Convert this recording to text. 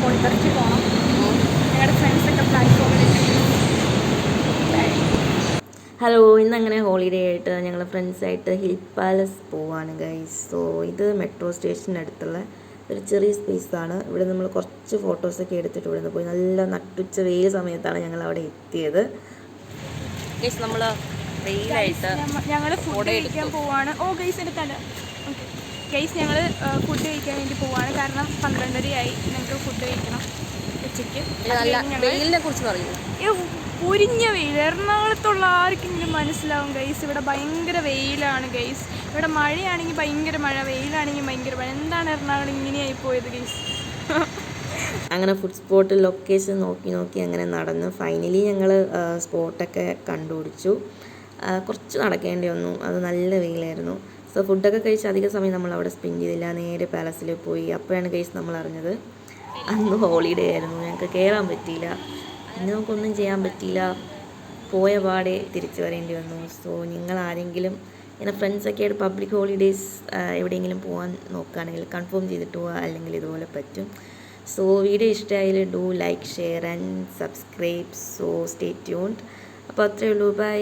കോഴിക്കറിക്ക് പോകണം. ഞങ്ങളുടെ ഫ്രണ്ട്സൊക്കെ പ്ലാറ്റ്ഫോമിലുണ്ട്. ഹലോ, ഇന്നങ്ങനെ ഹോളിഡേ ആയിട്ട് ഞങ്ങൾ ഫ്രണ്ട്സായിട്ട് ഹിൽ പാലസ് പോവാണ് ഗൈസ്. സോ ഇത് മെട്രോ സ്റ്റേഷനടുത്തുള്ള ഒരു ചെറിയ സ്പേസാണ്. ഇവിടെ നമ്മൾ കുറച്ച് ഫോട്ടോസൊക്കെ എടുത്തിട്ട് ഇവിടെ നിന്ന് പോയി. നല്ല നട്ടുച്ച വെയിൽ സമയത്താണ് ഞങ്ങൾ അവിടെ എത്തിയത്. ഗൈസ് നമ്മൾ വെയിലായിട്ട് ഞങ്ങൾ ഫുഡ് കഴിക്കാൻ പോവാണ്. ഓ ഗൈസ് എൻ്റെ തല. ഓക്കെ ഗൈസ്, ഞങ്ങൾ ഫുഡ് കഴിക്കാൻ വേണ്ടി പോവാണ്. കാരണം 12:30 ഞങ്ങൾക്ക് ഫുഡ് കഴിക്കണം ഉച്ചയ്ക്ക്. വെയിലിനെ കുറിച്ച് പറയുന്നു. പൊരിഞ്ഞ വെയിൽ. എറണാകുളത്തുള്ള ആർക്കെങ്കിലും മനസ്സിലാവും ഗൈസ്, ഇവിടെ ഭയങ്കര വെയിലാണ് ഗൈസ്. ഇവിടെ മഴയാണെങ്കിൽ ഭയങ്കര മഴ, വെയിലാണെങ്കിൽ ഭയങ്കര മഴ. എന്താണ് എറണാകുളം ഇങ്ങനെയായി പോയത് ഗൈസ്? അങ്ങനെ ഫുഡ് സ്പോട്ട് ലൊക്കേഷൻ നോക്കി അങ്ങനെ നടന്നു. ഫൈനലി ഞങ്ങൾ സ്പോട്ടൊക്കെ കണ്ടുപിടിച്ചു. കുറച്ച് നടക്കേണ്ടി വന്നു, അത് നല്ല വെയിലായിരുന്നു. സോ ഫുഡൊക്കെ കഴിച്ച് അധിക സമയം നമ്മൾ അവിടെ സ്പെൻഡ് ചെയ്തില്ല, നേരെ പാലസിൽ പോയി. അപ്പോഴാണ് ഗൈസ് നമ്മൾ അറിഞ്ഞത് അന്ന് ഹോളിഡേ ആയിരുന്നു, ഞങ്ങൾക്ക് കയറാൻ പറ്റിയില്ല. ഇന്ന് നമുക്കൊന്നും ചെയ്യാൻ പറ്റിയില്ല, പോയ പാടെ തിരിച്ചു വരേണ്ടി വന്നു. സോ നിങ്ങൾ ആരെങ്കിലും ഇങ്ങനെ ഫ്രണ്ട്സൊക്കെ ആയിട്ട് പബ്ലിക് ഹോളിഡേയ്സ് എവിടെയെങ്കിലും പോകാൻ നോക്കുകയാണെങ്കിൽ കൺഫേം ചെയ്തിട്ട് പോവുക, അല്ലെങ്കിൽ ഇതുപോലെ പറ്റും. സോ വീഡിയോ ഇഷ്ടമായാൽ do like, share and subscribe. So stay tuned. അപ്പോൾ അത്രയേ ഉള്ളൂ, ബൈ.